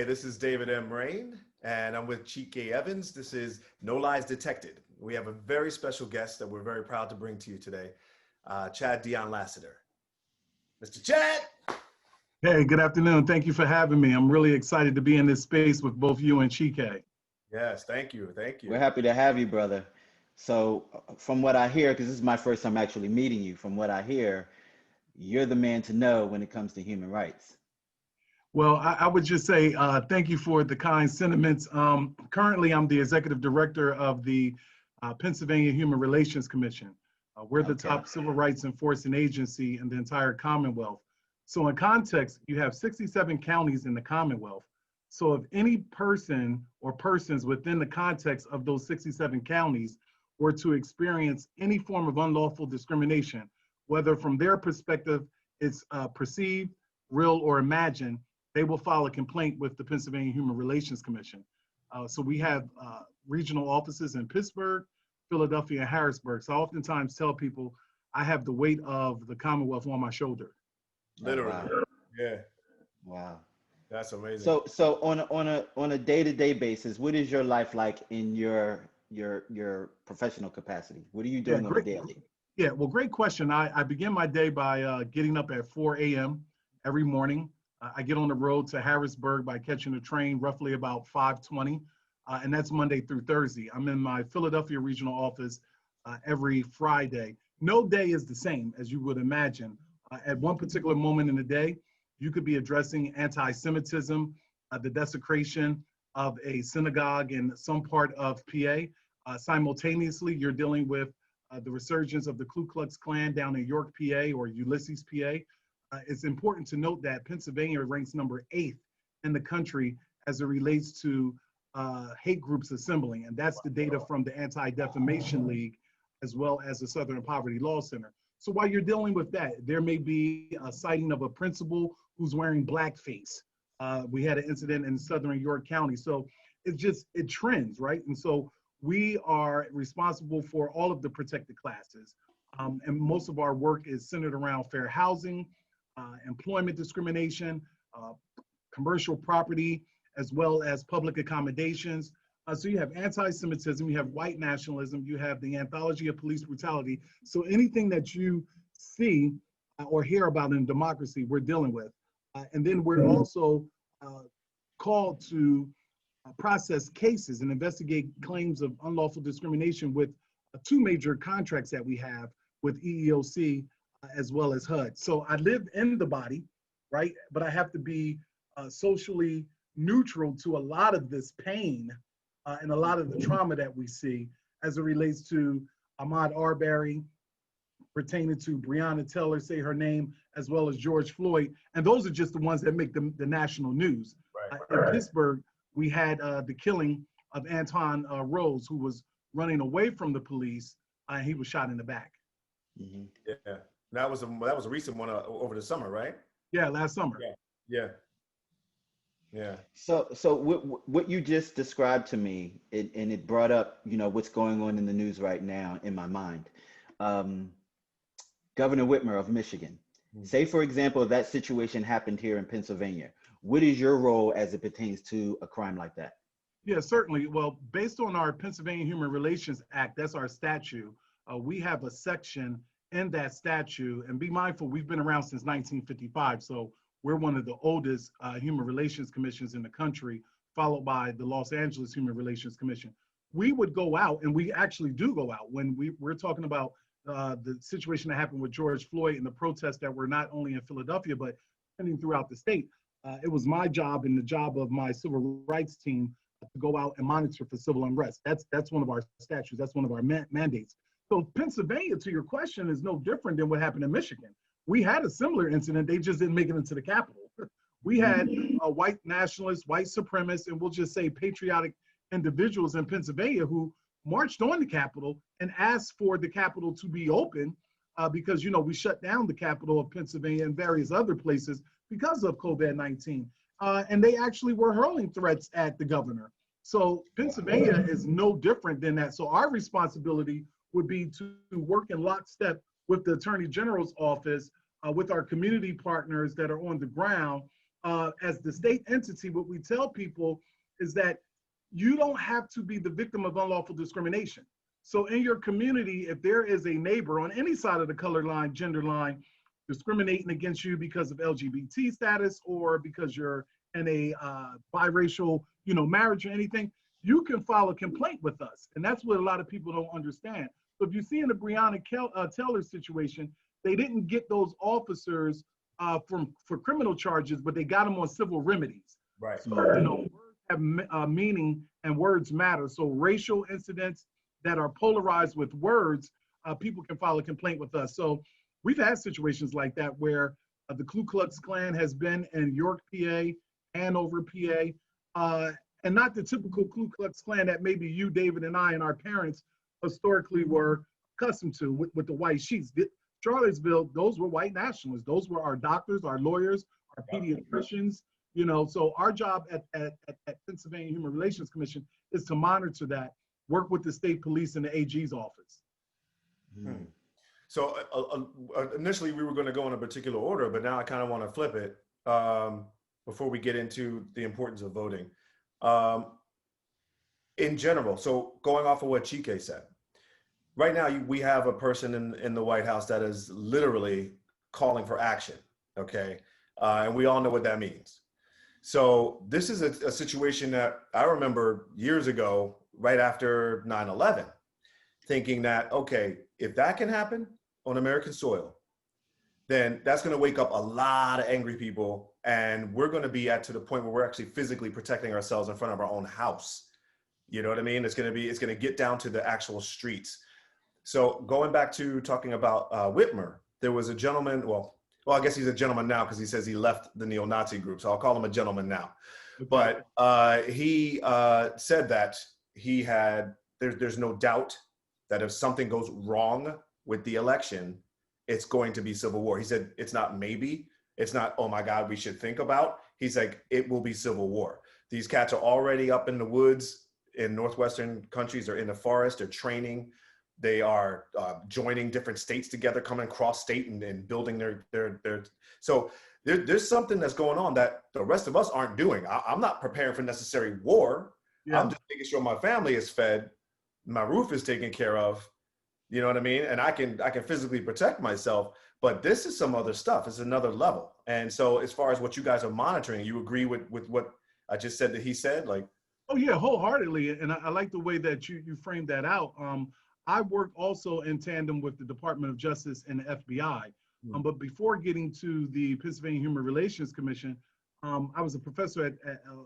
Hey, this is David M. Rain, and I'm with Chike Evans. This is No Lies Detected. We have a very special guest that we're very proud to bring to you today, Chad Dion Lassiter. Mr. Chad! Hey, good afternoon. Thank you for having me. I'm really excited to be in this space with both you and Chike. Yes, thank you. Thank you. We're happy to have you, brother. So, from what I hear, because this is my first time actually meeting you, from what I hear, you're the man to know when it comes to human rights. Well, I would just say thank you for the kind sentiments. Currently, I'm the executive director of the Pennsylvania Human Relations Commission. We're the top civil rights enforcing agency in the entire Commonwealth. So in context, you have 67 counties in the Commonwealth. So if any person or persons within the context of those 67 counties were to experience any form of unlawful discrimination, whether from their perspective it's perceived, real, or imagined, they will file a complaint with the Pennsylvania Human Relations Commission. So we have regional offices in Pittsburgh, Philadelphia, and Harrisburg. So I oftentimes tell people I have the weight of the Commonwealth on my shoulder. Literally. Oh, wow. Yeah. Wow. That's amazing. So on a day-to-day basis, what is your life like in your professional capacity? What are you doing on a daily? Yeah, well, great question. I begin my day by getting up at 4 a.m. every morning. I get on the road to Harrisburg by catching a train roughly about 5:20, and that's Monday through Thursday. I'm in my Philadelphia regional office every Friday. No day is the same, as you would imagine. At one particular moment in the day, you could be addressing anti-Semitism, the desecration of a synagogue in some part of PA. Simultaneously, you're dealing with the resurgence of the Ku Klux Klan down in York, PA, or Ulysses, PA. It's important to note that Pennsylvania ranks number 8 in the country as it relates to hate groups assembling. And that's the data from the Anti-Defamation League, as well as the Southern Poverty Law Center. So while you're dealing with that, there may be a sighting of a principal who's wearing blackface. We had an incident in Southern York County. So it trends, right? And so we are responsible for all of the protected classes. And most of our work is centered around fair housing, employment discrimination, commercial property, as well as public accommodations. So you have anti-Semitism, you have white nationalism, you have the anthology of police brutality. So anything that you see or hear about in democracy, we're dealing with. And then we're also called to process cases and investigate claims of unlawful discrimination with 2 major contracts that we have with EEOC as well as HUD. So I live in the body, right? But I have to be socially neutral to a lot of this pain and a lot of the trauma that we see as it relates to Ahmaud Arbery, pertaining to Breonna Taylor, say her name, as well as George Floyd. And those are just the ones that make the national news. In Pittsburgh, we had the killing of Anton Rose, who was running away from the police, and he was shot in the back. Mm-hmm. Yeah, that was a recent one over the summer, right? Yeah, last summer. Yeah. So what you just described to me, and it brought up, what's going on in the news right now in my mind. Governor Whitmer of Michigan. Say, for example, that situation happened here in Pennsylvania. What is your role as it pertains to a crime like that? Yeah, certainly. Well, based on our Pennsylvania Human Relations Act, that's our statute. We have a section in that statute, and be mindful, we've been around since 1955. So we're one of the oldest human relations commissions in the country, followed by the Los Angeles Human Relations Commission. We would go out, and we actually do go out when we're talking about the situation that happened with George Floyd and the protests that were not only in Philadelphia, but throughout the state. It was my job and the job of my civil rights team to go out and monitor for civil unrest. That's one of our statutes. That's one of our mandates. So Pennsylvania, to your question, is no different than what happened in Michigan. We had a similar incident. They just didn't make it into the Capitol. We had white nationalists, white supremacists, and we'll just say patriotic individuals in Pennsylvania who marched on the Capitol and asked for the Capitol to be open because, we shut down the Capitol of Pennsylvania and various other places because of COVID-19. And they actually were hurling threats at the governor. So Pennsylvania is no different than that. So our responsibility would be to work in lockstep with the Attorney General's office, with our community partners that are on the ground as the state entity, what we tell people is that you don't have to be the victim of unlawful discrimination. So in your community, if there is a neighbor on any side of the color line, gender line, discriminating against you because of LGBT status or because you're in a biracial, marriage or anything, you can file a complaint with us. And that's what a lot of people don't understand. So if you see in the Breonna Taylor situation, they didn't get those officers for criminal charges, but they got them on civil remedies. Right. So, words have meaning and words matter. So racial incidents that are polarized with words, people can file a complaint with us. So we've had situations like that where the Ku Klux Klan has been in York, PA, Hanover, PA, and not the typical Ku Klux Klan that maybe you, David, and I and our parents historically were accustomed to with the white sheets. Charlottesville, those were white nationalists. Those were our doctors, our lawyers, our pediatricians. So our job at Pennsylvania Human Relations Commission is to monitor that, work with the state police and the AG's office. Hmm. So initially we were going to go in a particular order, but now I kind of want to flip it before we get into the importance of voting. In general, so going off of what Chike said, right now we have a person in the White House that is literally calling for action, okay? And we all know what that means. So this is a situation that I remember years ago, right after 9/11, thinking that, okay, if that can happen on American soil, then that's going to wake up a lot of angry people, and we're going to be to the point where we're actually physically protecting ourselves in front of our own house. You know what I mean? It's going to get down to the actual streets. So going back to talking about Whitmer, there was a gentleman, well, I guess he's a gentleman now because he says he left the neo-Nazi group, so I'll call him a gentleman now. But he said that there's no doubt that if something goes wrong with the election, it's going to be civil war. He said it's not maybe, it's not, oh my God, we should think about. He's like, it will be civil war. These cats are already up in the woods in Northwestern countries, or in the forest, they're training. They are joining different states together, coming across state and building their. So there's something that's going on that the rest of us aren't doing. I'm not preparing for necessary war. Yeah. I'm just making sure my family is fed, my roof is taken care of. You know what I mean? And I can physically protect myself. But this is some other stuff. It's another level. And so as far as what you guys are monitoring, you agree with what I just said that he said? Like, oh yeah, wholeheartedly. And I like the way that you framed that out. I work also in tandem with the Department of Justice and the FBI. But before getting to the Pennsylvania Human Relations Commission, I was a professor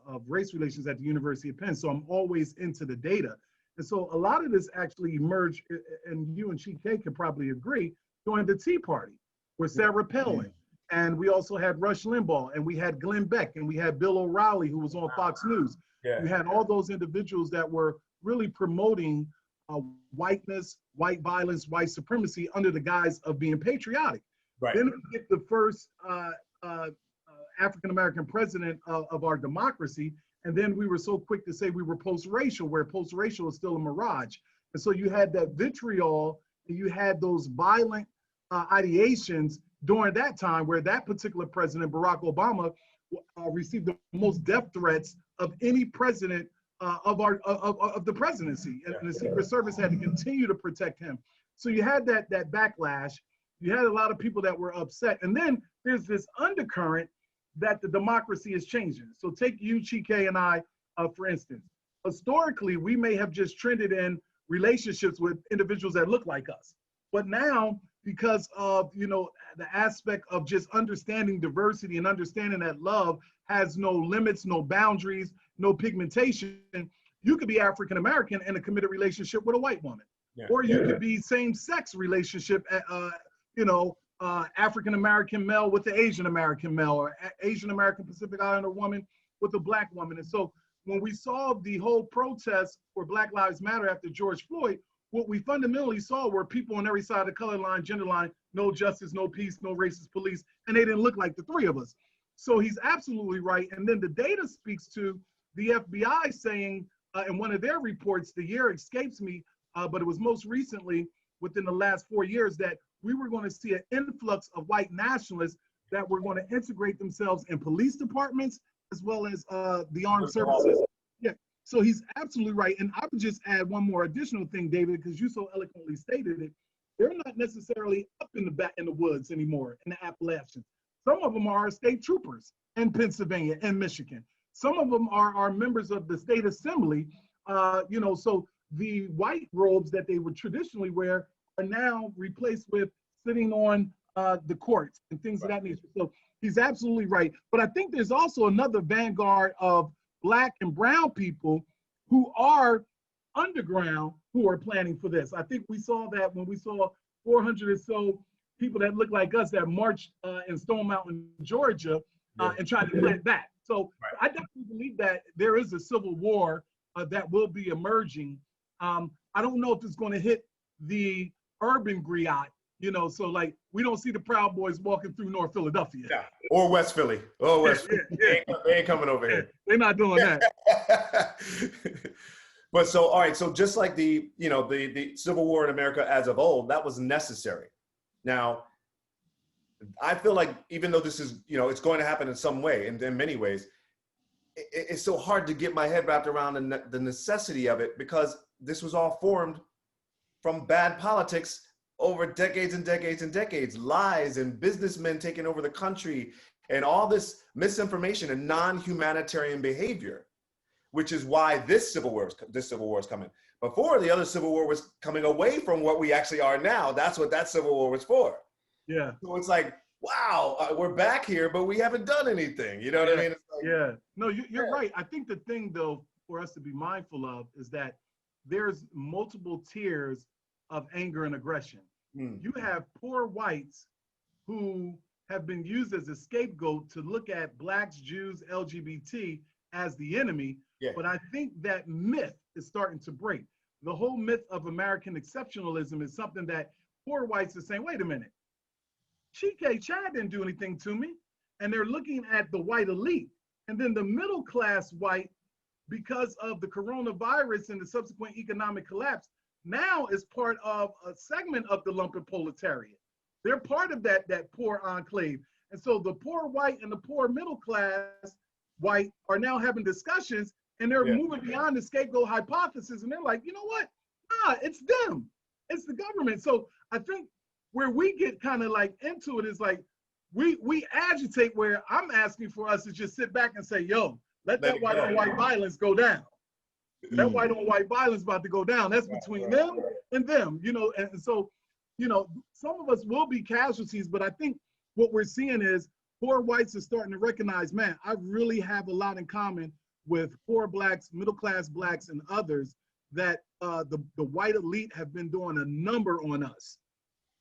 of race relations at the University of Penn. So I'm always into the data. And so a lot of this actually emerged, and you and Chike can probably agree, during the Tea Party with Sarah Palin. And we also had Rush Limbaugh, and we had Glenn Beck, and we had Bill O'Reilly, who was on Fox News. Yeah. We had all those individuals that were really promoting whiteness, white violence, white supremacy under the guise of being patriotic. Right. Then we get the first African-American president of our democracy, and then we were so quick to say we were post-racial, where post-racial is still a mirage. And so you had that vitriol, and you had those violent ideations during that time, where that particular president, Barack Obama, received the most death threats of any president of the presidency, and the Secret Service had to continue to protect him. So you had that backlash. You had a lot of people that were upset, and then there's this undercurrent that the democracy is changing. So take you, Chike, and I, for instance. Historically, we may have just trended in relationships with individuals that look like us, but now, because of the aspect of just understanding diversity and understanding that love has no limits, no boundaries, no pigmentation, you could be African American in a committed relationship with a white woman, or you could be same-sex relationship, African American male with the Asian American male, or Asian American Pacific Islander woman with a black woman. And so when we saw the whole protest for Black Lives Matter after George Floyd, what we fundamentally saw were people on every side of the color line, gender line, no justice, no peace, no racist police, and they didn't look like the three of us. So he's absolutely right. And then the data speaks to the FBI saying in one of their reports, the year escapes me, but it was most recently within the last 4 years, that we were going to see an influx of white nationalists that were going to integrate themselves in police departments as well as the armed services. Yeah. So he's absolutely right. And I would just add one more additional thing, David, because you so eloquently stated it. They're not necessarily up in the woods anymore in the Appalachians. Some of them are state troopers in Pennsylvania and Michigan. Some of them are members of the state assembly. So the white robes that they would traditionally wear are now replaced with sitting on the courts and things of that nature. So he's absolutely right. But I think there's also another vanguard of Black and brown people who are underground who are planning for this. I think we saw that when we saw 400 or so people that look like us that marched in Stone Mountain, Georgia, and tried to plant that. So I definitely believe that there is a civil war that will be emerging. I don't know if it's going to hit the urban griot, so like we don't see the Proud Boys walking through North Philadelphia. Yeah. Or West Philly. Oh, West Philly. They ain't coming over here. They're not doing that. But so, all right, so just like the Civil War in America as of old, that was necessary. Now, I feel like even though this is, it's going to happen in some way, and in many ways, it's so hard to get my head wrapped around the necessity of it, because this was all formed from bad politics over decades and decades and decades, lies and businessmen taking over the country and all this misinformation and non-humanitarian behavior, which is why this Civil War is coming. Before, the other Civil War was coming away from what we actually are now. That's what that Civil War was for. Yeah. So it's like, wow, we're back here, but we haven't done anything. You know what I mean? It's like, No, you're right. I think the thing, though, for us to be mindful of is that there's multiple tiers of anger and aggression. You have poor whites who have been used as a scapegoat to look at Blacks, Jews, LGBT as the enemy. Yeah. But I think that myth is starting to break. The whole myth of American exceptionalism is something that poor whites are saying, wait a minute, Chad didn't do anything to me. And they're looking at the white elite. And then the middle class white, because of the coronavirus and the subsequent economic collapse, now is part of a segment of the lumpen proletariat. They're part of that poor enclave. And so the poor white and the poor middle class white are now having discussions, and they're moving beyond the scapegoat hypothesis. And they're like, you know what? Nah, it's them. It's the government. So I think where we get kind of like into it is like, we agitate, where I'm asking for us to just sit back and say, yo, let that white on white violence go down. That white on white violence about to go down. That's between them and them, and so, some of us will be casualties, but I think what we're seeing is poor whites are starting to recognize, man, I really have a lot in common with poor Blacks, middle-class Blacks, and others, that the white elite have been doing a number on us.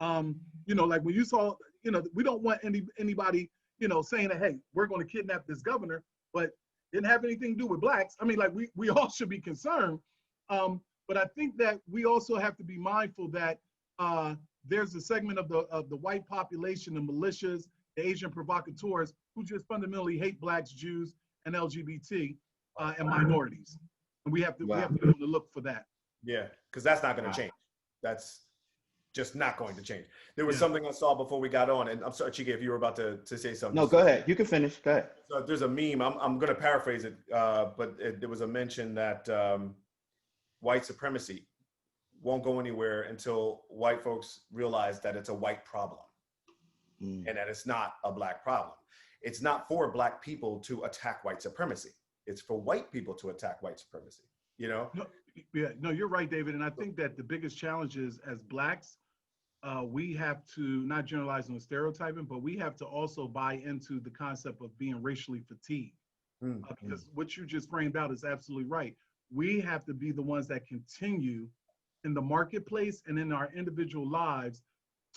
Like when you saw, we don't want anybody, saying that, hey, we're going to kidnap this governor, but didn't have anything to do with Blacks. I mean, like we all should be concerned. But I think that we also have to be mindful that there's a segment of the white population, the militias, the Asian provocateurs, who just fundamentally hate Blacks, Jews, and LGBT and minorities. And we have to be able to look for that. Yeah, because that's not going to change. That's just not going to change. There was something I saw before we got on, and I'm sorry, Chike, if you were about to say something. No, go ahead. You can finish. Go ahead. So there's a meme. I'm going to paraphrase it, but there was a mention that white supremacy won't go anywhere until white folks realize that it's a white problem and that it's not a Black problem. It's not for Black people to attack white supremacy. It's for white people to attack white supremacy, No, you're right, David. And I think that the biggest challenge is, as Blacks, we have to not generalize on stereotyping, but we have to also buy into the concept of being racially fatigued. Because what you just framed out is absolutely right. We have to be the ones that continue in the marketplace and in our individual lives,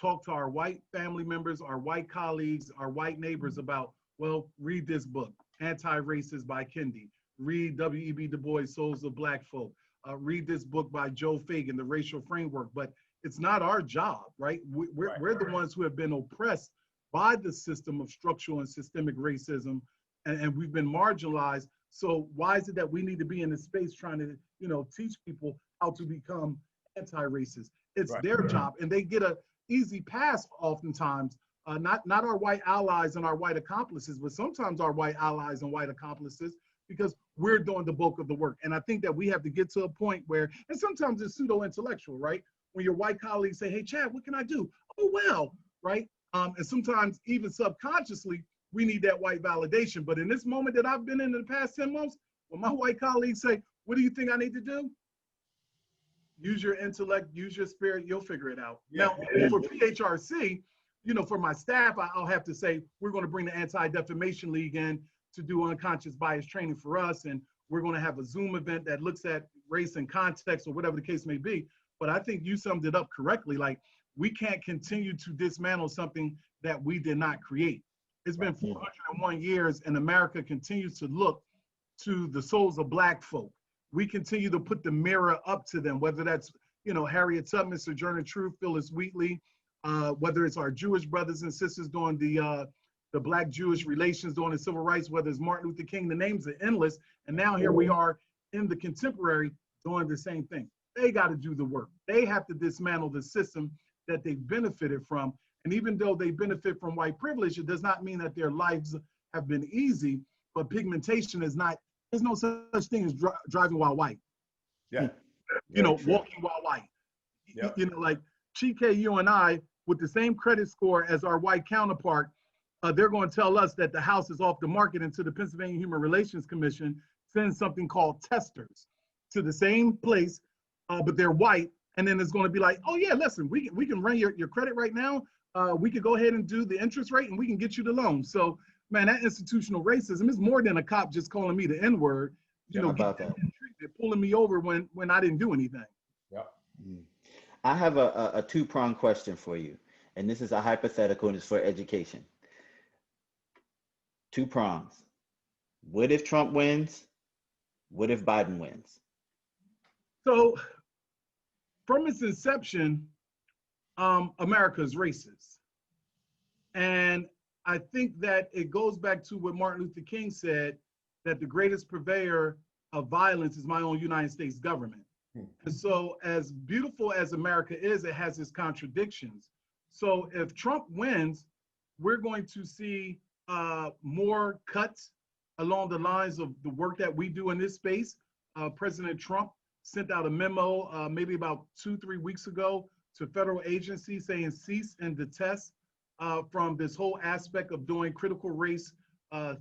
talk to our white family members, our white colleagues, our white neighbors about, well, read this book, Anti-Racist by Kendi. Read W.E.B. Du Bois' Souls of Black Folk. Read this book by Joe Fagan, The Racial Framework. But it's not our job, right? We're the ones who have been oppressed by the system of structural and systemic racism, and we've been marginalized. So why is it that we need to be in this space trying to, teach people how to become anti-racist? It's their job, and they get an easy pass oftentimes not our white allies and our white accomplices, but sometimes our white allies and white accomplices, because we're doing the bulk of the work. And I think that we have to get to a point where, and sometimes it's pseudo-intellectual, right? When your white colleagues say, hey, Chad, what can I do? Oh, well, right? And sometimes even subconsciously, we need that white validation. But in this moment that I've been in the past 10 months, when my white colleagues say, what do you think I need to do? Use your intellect, use your spirit, you'll figure it out. Yeah. Now, for PHRC, you know, for my staff, I'll have to say, we're going to bring the Anti-Defamation League in to do unconscious bias training for us. And we're going to have a Zoom event that looks at race and context or whatever the case may be. But I think you summed it up correctly. Like, we can't continue to dismantle something that we did not create. It's been 401 years and America continues to look to the souls of Black folk. We continue to put the mirror up to them, whether that's, you know, Harriet Tubman, Sojourner Truth, Phyllis Wheatley, whether it's our Jewish brothers and sisters doing the Black-Jewish relations, doing the civil rights, whether it's Martin Luther King, the names are endless. And now here we are in the contemporary doing the same thing. They got to do the work. They have to dismantle the system that they benefited from. And even though they benefit from white privilege, it does not mean that their lives have been easy, but pigmentation is not, there's no such thing as driving while white. Yeah. You know, walking while white. Yep. You know, like Chike, you and I, with the same credit score as our white counterpart, they're going to tell us that the house is off the market until the Pennsylvania Human Relations Commission sends something called testers to the same place, but they're white. And then it's going to be like, oh yeah, listen, we can run your credit right now. We could go ahead and do the interest rate and we can get you the loan. So man, that institutional racism is more than a cop just calling me the N-word, you know, about that. Pulling me over when I didn't do anything. Yeah. I have a two-pronged question for you. And this is a hypothetical and it's for education. Two prongs. What if Trump wins? What if Biden wins? So from its inception, America is racist. And I think that it goes back to what Martin Luther King said, that the greatest purveyor of violence is my own United States government. And so as beautiful as America is, it has its contradictions. So if Trump wins, we're going to see more cuts along the lines of the work that we do in this space. President Trump sent out a memo maybe about 2-3 weeks ago to federal agencies saying cease and detest from this whole aspect of doing critical race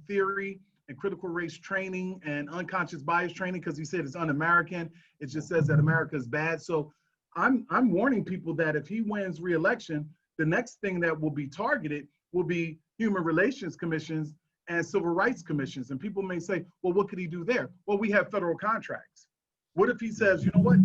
theory and critical race training and unconscious bias training, because he said it's un-American. It just says that America is bad. So I'm warning people that if he wins re-election, the next thing that will be targeted will be human relations commissions and civil rights commissions. And people may say, well, what could he do there? Well, we have federal contracts. What if he says, you know what?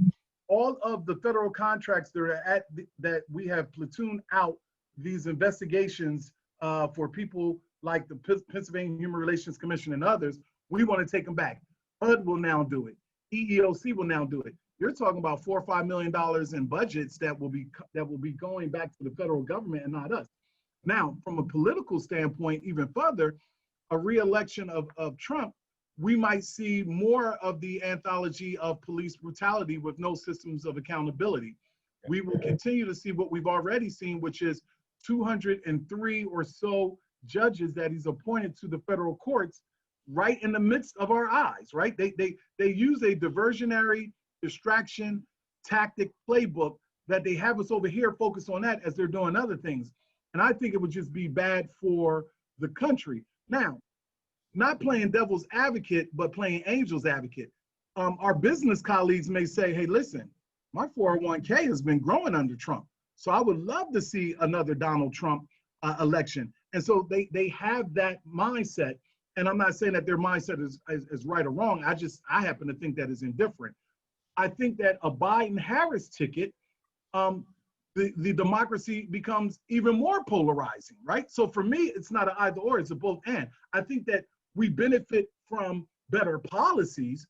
All of the federal contracts that are that we have platooned out these investigations for people like the Pennsylvania Human Relations Commission and others, we want to take them back. HUD will now do it. EEOC will now do it. You're talking about $4 or $5 million in budgets that will be going back to the federal government and not us. Now, from a political standpoint, even further, a re-election of Trump, we might see more of the anthology of police brutality with no systems of accountability. We will continue to see what we've already seen, which is 203 or so judges that he's appointed to the federal courts right in the midst of our eyes, right? They use a diversionary distraction tactic playbook that they have us over here focused on that as they're doing other things. And I think it would just be bad for the country. Now, not playing devil's advocate, but playing angel's advocate. Our business colleagues may say, hey, listen, my 401k has been growing under Trump. So I would love to see another Donald Trump election. And so they have that mindset. And I'm not saying that their mindset is right or wrong. I happen to think that is indifferent. I think that a Biden-Harris ticket, the democracy becomes even more polarizing, right? So for me, it's not an either or, it's a both and. I think that we benefit from better policies,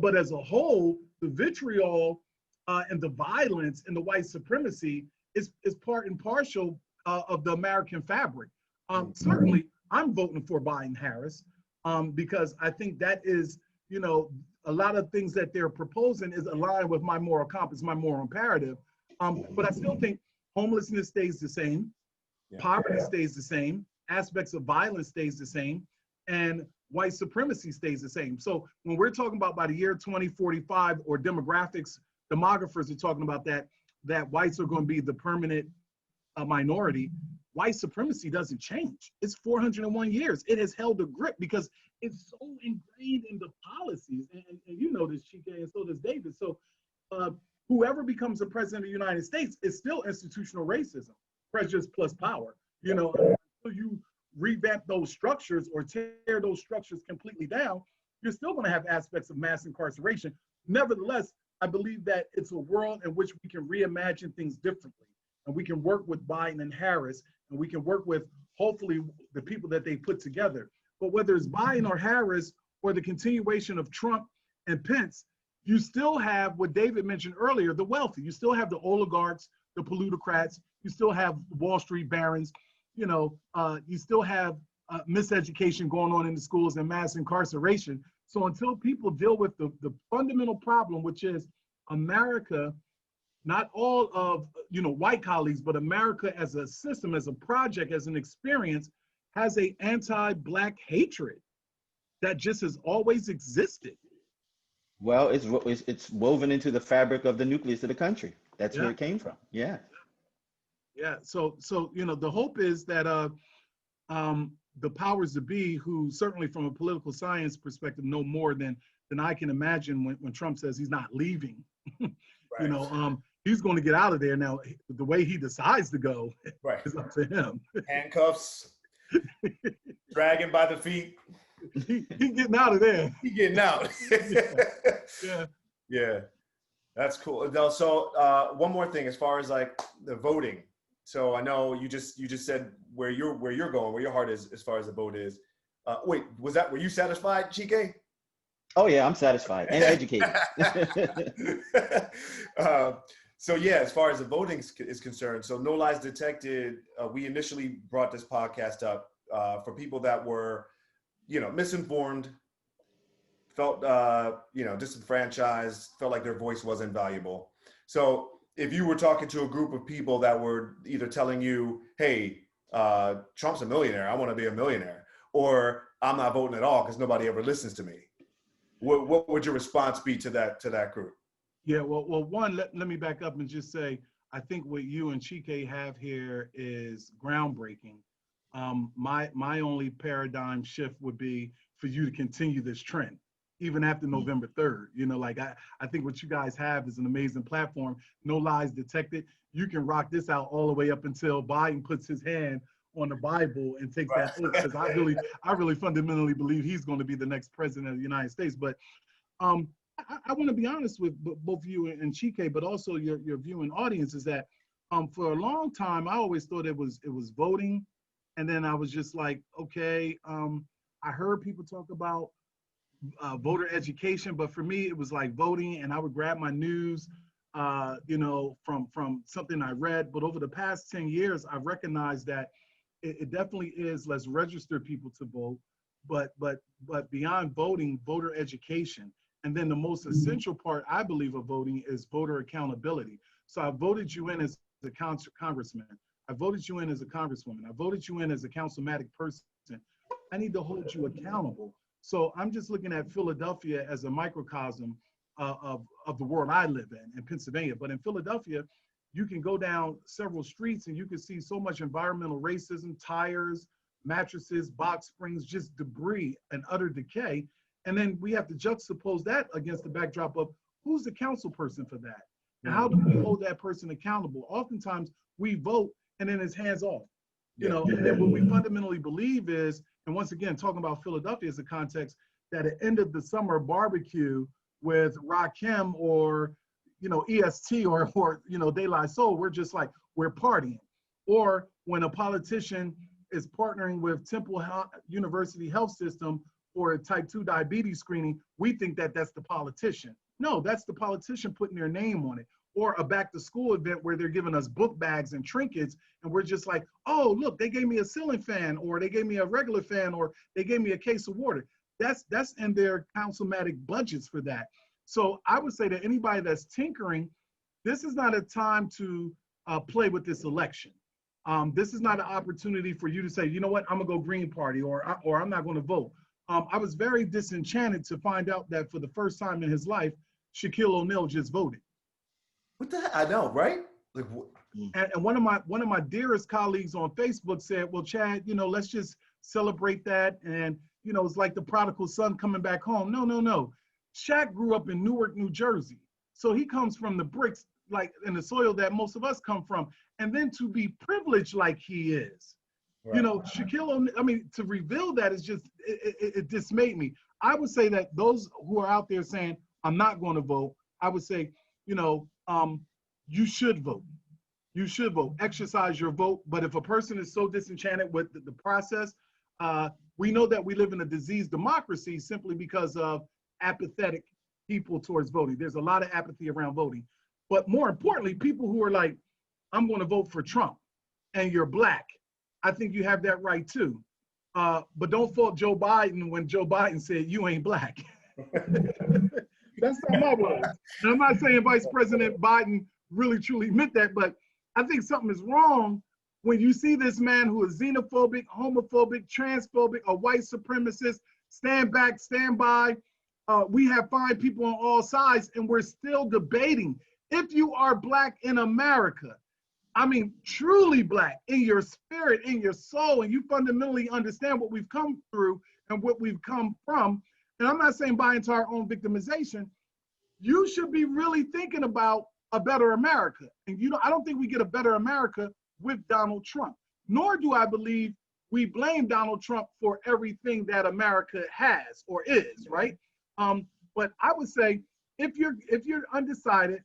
but as a whole, the vitriol and the violence and the white supremacy is part and parcel of the American fabric. Certainly, I'm voting for Biden-Harris because I think that is, you know, a lot of things that they're proposing is aligned with my moral compass, my moral imperative. But I still think homelessness stays the same. Poverty stays the same. Aspects of violence stays the same. And white supremacy stays the same. So when we're talking about by the year 2045 or demographers are talking about that whites are going to be the permanent minority, white supremacy doesn't change. It's 401 years. It has held a grip because it's so ingrained in the policies. And you know this, Chike, and so does David. So whoever becomes the president of the United States is still institutional racism, prejudice plus power. You know, until you revamp those structures or tear those structures completely down, you're still going to have aspects of mass incarceration. Nevertheless, I believe that it's a world in which we can reimagine things differently. And we can work with Biden and Harris, and we can work with, hopefully, the people that they put together. But whether it's Biden or Harris or the continuation of Trump and Pence, you still have what David mentioned earlier, the wealthy. You still have the oligarchs, the plutocrats. You still have Wall Street barons. You know, you still have miseducation going on in the schools and mass incarceration. So until people deal with the fundamental problem, which is America, not all of, you know, white colleagues, but America as a system, as a project, as an experience, has a anti-Black hatred that just has always existed. Well, it's woven into the fabric of the nucleus of the country. That's where it came from. Yeah. Yeah. So you know, the hope is that the powers that be, who certainly from a political science perspective know more than I can imagine when Trump says he's not leaving. Right. You know, he's going to get out of there. Now, the way he decides to go is up to him. Handcuffs, dragging by the feet. He getting out of there. He getting out. Yeah. That's cool. So one more thing, as far as like the voting. So I know you just said where you're going, where your heart is as far as the vote is. Wait, were you satisfied, Chike? Oh yeah, I'm satisfied and educated. So yeah, as far as the voting is concerned, so No Lies Detected, we initially brought this podcast up for people that were, you know, misinformed, felt, you know, disenfranchised, felt like their voice wasn't valuable. So if you were talking to a group of people that were either telling you, hey, Trump's a millionaire, I want to be a millionaire, or I'm not voting at all because nobody ever listens to me, what would your response be to that group? Yeah, well, one, let me back up and just say, I think what you and Chike have here is groundbreaking. My only paradigm shift would be for you to continue this trend, even after November 3rd. You know, like I think what you guys have is an amazing platform. No Lies Detected. You can rock this out all the way up until Biden puts his hand on the Bible and takes that oath, because I really fundamentally believe he's going to be the next president of the United States. But I want to be honest with both you and Chike, but also your viewing audience, is that for a long time I always thought it was voting, and then I was just like, okay, I heard people talk about voter education, but for me it was like voting, and I would grab my news, you know, from something I read. But over the past 10 years, I've recognized that it definitely is, let's register people to vote, but beyond voting, voter education. And then the most essential part, I believe, of voting is voter accountability. So I voted you in as a congressman. I voted you in as a congresswoman. I voted you in as a councilmatic person. I need to hold you accountable. So I'm just looking at Philadelphia as a microcosm of the world I live in Pennsylvania. But in Philadelphia, you can go down several streets and you can see so much environmental racism, tires, mattresses, box springs, just debris and utter decay. And then we have to juxtapose that against the backdrop of who's the council person for that? And how do we hold that person accountable? Oftentimes we vote and then it's hands off, you know, and then what we fundamentally believe is, and once again, talking about Philadelphia as a context, that at end of the summer barbecue with Rakim or, you know, EST or you know, De La Soul, we're just like, we're partying. Or when a politician is partnering with Temple University Health System for a type 2 diabetes screening, we think that that's the politician. No, that's the politician putting their name on it. Or a back to school event where they're giving us book bags and trinkets, and we're just like, oh, look, they gave me a ceiling fan, or they gave me a regular fan, or they gave me a case of water. That's in their councilmatic budgets for that. So I would say that anybody that's tinkering, this is not a time to play with this election. This is not an opportunity for you to say, you know what, I'm gonna go Green Party, or I'm not gonna vote. I was very disenchanted to find out that for the first time in his life, Shaquille O'Neal just voted. What the heck? I know, right? Like, And one of my dearest colleagues on Facebook said, well, Chad, you know, let's just celebrate that. And, you know, it's like the prodigal son coming back home. No, no, no. Shaq grew up in Newark, New Jersey. So he comes from the bricks, like in the soil that most of us come from. And then to be privileged like he is, right. you know, Shaquille O'Neal, I mean, to reveal that is just, it dismayed me. I would say that those who are out there saying, I'm not going to vote, I would say, you know, you should vote. You should vote, exercise your vote. But if a person is so disenchanted with the process, we know that we live in a diseased democracy simply because of apathetic people towards voting. There's a lot of apathy around voting. But more importantly, people who are like, I'm going to vote for Trump, and you're black, I think you have that right too. But don't fault Joe Biden when Joe Biden said, you ain't black. That's not my words. And I'm not saying Vice President Biden really truly meant that, but I think something is wrong when you see this man who is xenophobic, homophobic, transphobic, a white supremacist, stand back, stand by. We have fine people on all sides, and we're still debating. If you are black in America, I mean, truly black in your spirit, in your soul, and you fundamentally understand what we've come through and what we've come from, and I'm not saying buy into our own victimization, you should be really thinking about a better America. And you know, I don't think we get a better America with Donald Trump, nor do I believe we blame Donald Trump for everything that America has or is, right? But I would say if you're undecided,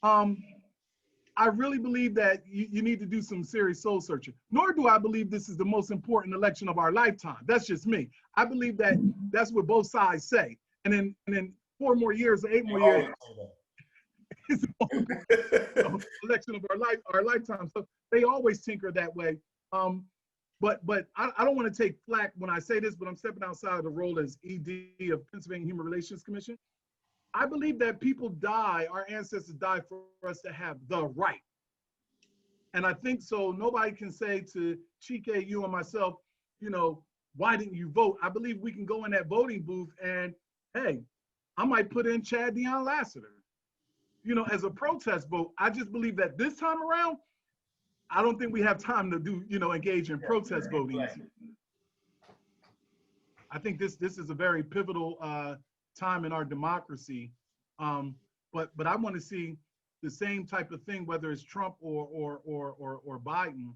I really believe that you need to do some serious soul searching. Nor do I believe this is the most important election of our lifetime. That's just me. I believe that that's what both sides say. And then 4 more years or 8 more years, it's the election of our lifetime. So they always tinker that way. But I don't want to take flack when I say this, but I'm stepping outside of the role as ED of Pennsylvania Human Relations Commission. I believe that people die, our ancestors died for us to have the right. And I think so nobody can say to Chike, you and myself, you know, why didn't you vote? I believe we can go in that voting booth and, hey, I might put in Chad Dion Lassiter, you know, as a protest vote. I just believe that this time around, I don't think we have time to do, you know, engage in protest voting. Right. I think this is a very pivotal time in our democracy. But I want to see the same type of thing, whether it's Trump or Biden.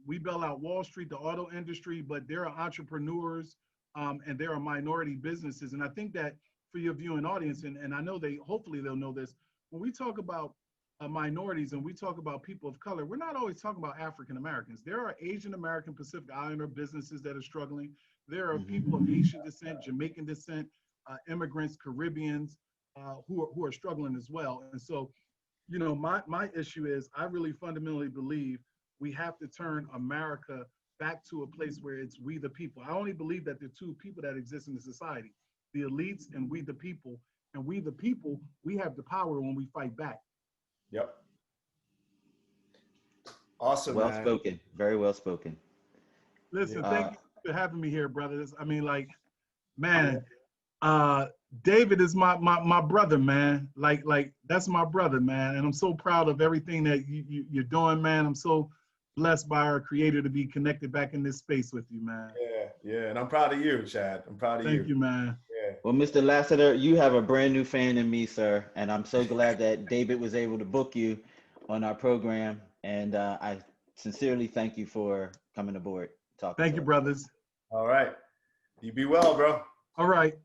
We bail out Wall Street, the auto industry, but there are entrepreneurs and there are minority businesses. And I think that for your viewing audience, and I know hopefully they'll know this, when we talk about minorities and we talk about people of color, we're not always talking about African Americans. There are Asian American, Pacific Islander businesses that are struggling. There are people of Haitian descent, Jamaican descent, immigrants, Caribbeans who are struggling as well. And so, you know, my issue is I really fundamentally believe we have to turn America back to a place where it's we the people. I only believe that there are 2 people that exist in the society, the elites and we the people. And we the people, we have the power when we fight back. Yep. Awesome. Well spoken. Very well spoken. Listen, thank you for having me here, brothers. I mean, like, man, David is my brother, man. Like that's my brother, man. And I'm so proud of everything that you're doing, man. I'm so blessed by our Creator to be connected back in this space with you, man. Yeah. And I'm proud of you, Chad. I'm proud of you. Thank you, man. Yeah. Well, Mr. Lassiter, you have a brand new fan in me, sir. And I'm so glad that David was able to book you on our program. And I sincerely thank you for coming aboard. Thank you, brothers. All right. You be well, bro. All right.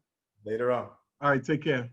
Later on. All right. Take care.